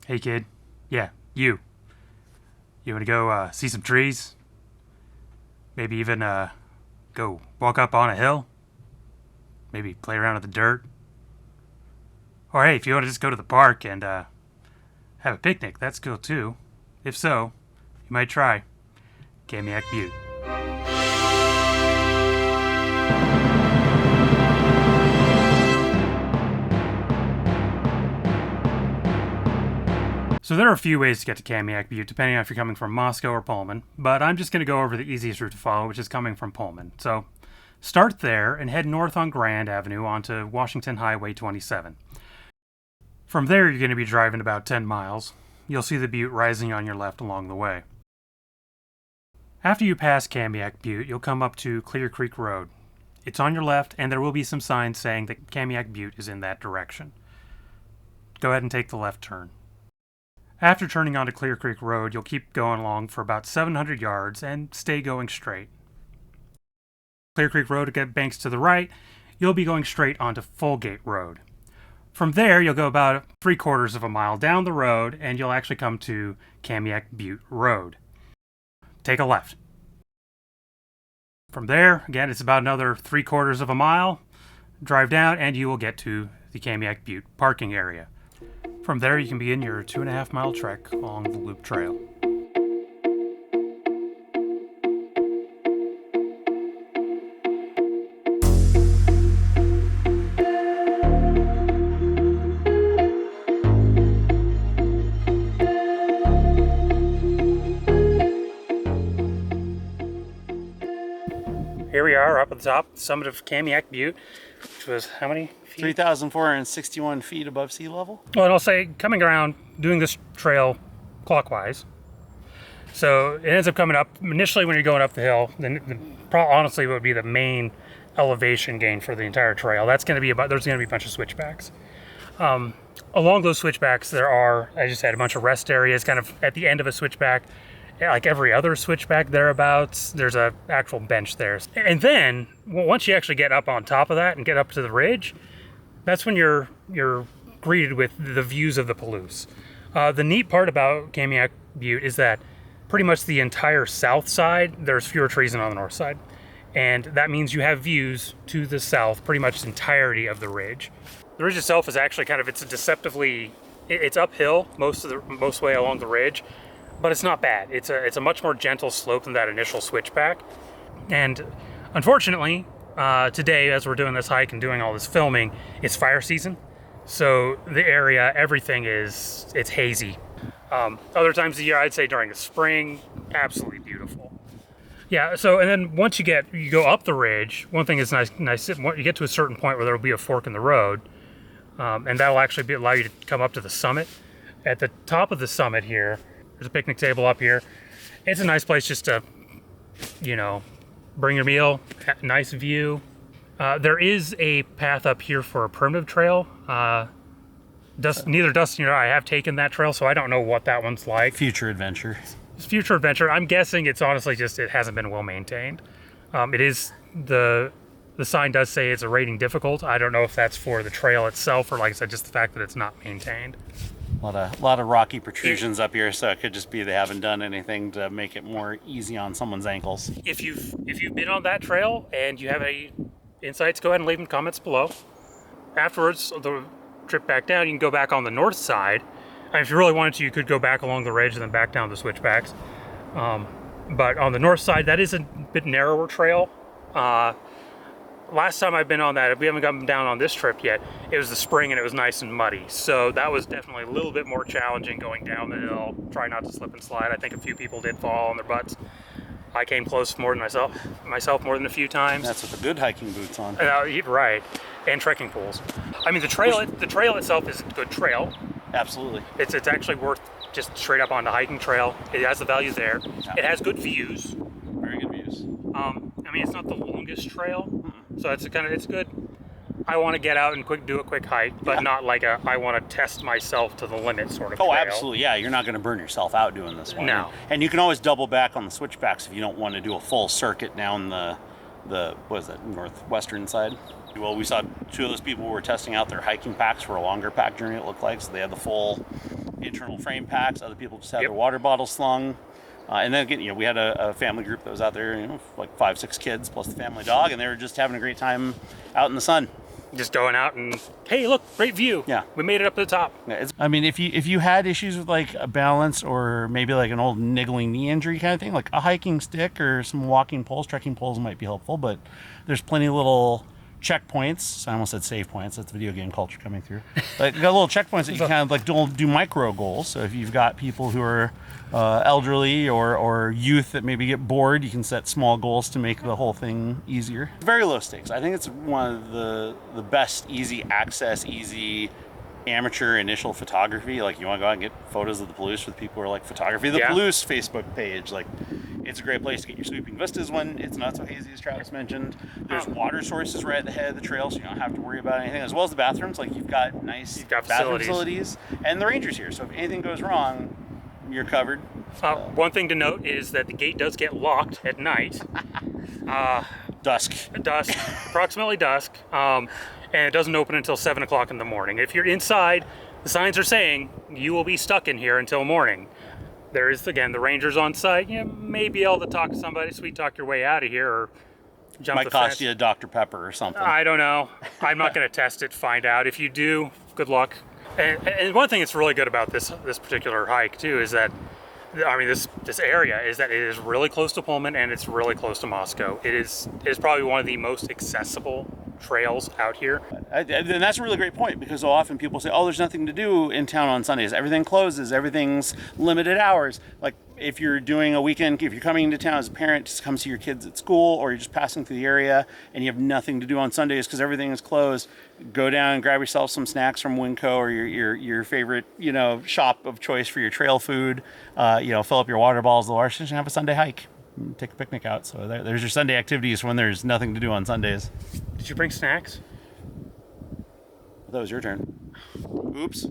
Hey kid. Yeah, you. You want to go see some trees? Maybe even go walk up on a hill? Maybe play around with the dirt? Or hey, if you want to just go to the park and have a picnic, that's cool too. If so, you might try Kamiak Butte. So there are a few ways to get to Kamiak Butte, depending on if you're coming from Moscow or Pullman, but I'm just going to go over the easiest route to follow, which is coming from Pullman. So start there and head north on Grand Avenue onto Washington Highway 27. From there, you're going to be driving about 10 miles. You'll see the butte rising on your left along the way. After you pass Kamiak Butte, you'll come up to Clear Creek Road. It's on your left, and there will be some signs saying that Kamiak Butte is in that direction. Go ahead and take the left turn. After turning onto Clear Creek Road, you'll keep going along for about 700 yards and stay going straight. Clear Creek Road banks to the right, you'll be going straight onto Fulgate Road. From there, you'll go about 3/4 of a mile down the road, and you'll actually come to Kamiak Butte Road. Take a left. From there, again, it's about another 3/4 of a mile. Drive down, and you will get to the Kamiak Butte parking area. From there, you can begin your 2.5-mile trek along the Loop Trail. Here we are up at the top, summit of Kamiak Butte, which was how many feet? 3,461 feet above sea level. Well, and I'll say coming around, doing this trail clockwise. So it ends up coming up, initially when you're going up the hill, then honestly would be the main elevation gain for the entire trail. That's going to be there's going to be a bunch of switchbacks. Along those switchbacks, there are, as you said, a bunch of rest areas kind of at the end of a switchback. Like every other switchback thereabouts, there's a actual bench there. And then, once you actually get up on top of that and get up to the ridge, that's when you're greeted with the views of the Palouse. The neat part about Kamiak Butte is that pretty much the entire south side, there's fewer trees than on the north side. And that means you have views to the south, pretty much the entirety of the ridge. The ridge itself is actually it's uphill most way along the ridge, but it's not bad. It's a much more gentle slope than that initial switchback. And unfortunately, today, as we're doing this hike and doing all this filming, it's fire season. So the area, everything it's hazy. Other times of the year, I'd say during the spring, absolutely beautiful. Yeah, so, and then once you go up the ridge, one thing is nice, you get to a certain point where there'll be a fork in the road, and that'll actually allow you to come up to the summit. At the top of the summit here, there's a picnic table up here. It's a nice place just to, bring your meal, nice view. There is a path up here for a primitive trail. Neither Dustin nor I have taken that trail, so I don't know what that one's like. Future adventure. It's future adventure. I'm guessing it's honestly just it hasn't been well maintained. It is the sign does say it's a rating difficult. I don't know if that's for the trail itself or, like I said, just the fact that it's not maintained. A lot of rocky protrusions up here, so it could just be they haven't done anything to make it more easy on someone's ankles. If you've been on that trail and you have any insights, go ahead and leave them comments below. Afterwards, the trip back down, you can go back on the north side. And if you really wanted to, you could go back along the ridge and then back down the switchbacks. But on the north side, that is a bit narrower trail. Last time I've been on that, we haven't gotten down on this trip yet, it was the spring and it was nice and muddy. So that was definitely a little bit more challenging going down the hill. Try not to slip and slide. I think a few people did fall on their butts. I came close more than myself more than a few times. That's with the good hiking boots on. Right, and trekking poles. I mean, the trail itself is a good trail. Absolutely. It's actually worth just straight up on the hiking trail. It has the value there. Yeah. It has good views. Very good views. I mean, it's not the longest trail, so it's good. I want to get out and do a quick hike, but not like I want to test myself to the limit sort of trail. Absolutely, yeah. You're not going to burn yourself out doing this one. No. And you can always double back on the switchbacks if you don't want to do a full circuit down the northwestern side. Well, we saw two of those people who were testing out their hiking packs for a longer pack journey, it looked like, so they had the full internal frame packs. Other people just have Yep. their water bottles slung. And then again, we had a family group that was out there, like 5-6 kids plus the family dog, and they were just having a great time out in the sun. Just going out and, hey, look, great view. Yeah. We made it up to the top. Yeah, I mean, if you had issues with like a balance or maybe like an old niggling knee injury kind of thing, like a hiking stick or some walking poles, trekking poles might be helpful. But there's plenty of little checkpoints. I almost said save points. That's video game culture coming through. Like, got little checkpoints that you kind of like do micro goals. So if you've got people who are elderly or youth that maybe get bored, you can set small goals to make the whole thing easier. Very low stakes. I think it's one of the best easy access, easy amateur initial photography. Like, you want to go out and get photos of the Palouse with people who are like photography. The Yeah. Palouse Facebook page, like, it's a great place to get your sweeping vistas when it's not so hazy, as Travis mentioned. There's water sources right at the head of the trail, so you don't have to worry about anything, as well as the bathrooms. Like, you've got nice got bathroom facilities. and the rangers here, so if anything goes wrong, you're covered. One thing to note is that the gate does get locked at night. Dusk. Approximately dusk, and it doesn't open until 7 o'clock in the morning. If you're inside, the signs are saying you will be stuck in here until morning. There is, again, the rangers on site. You may be able to talk to somebody, sweet talk your way out of here, or jump Might the cost fence. you a Dr. Pepper or something. I don't know. I'm not going to test it, find out. If you do, good luck. And one thing that's really good about this particular hike too is that, I mean, this area is that it is really close to Pullman and it's really close to Moscow. It is probably one of the most accessible trails out here. And that's a really great point, because so often people say, oh, there's nothing to do in town on Sundays. Everything closes. Everything's limited hours. Like, if you're doing a weekend, if you're coming into town as a parent to come see your kids at school, or you're just passing through the area and you have nothing to do on Sundays because everything is closed, go down and grab yourself some snacks from Winco or your favorite, shop of choice for your trail food. Fill up your water bottles at the water station and have a Sunday hike. Take a picnic out. So there's your Sunday activities when there's nothing to do on Sundays. Did you bring snacks? That was your turn. Oops.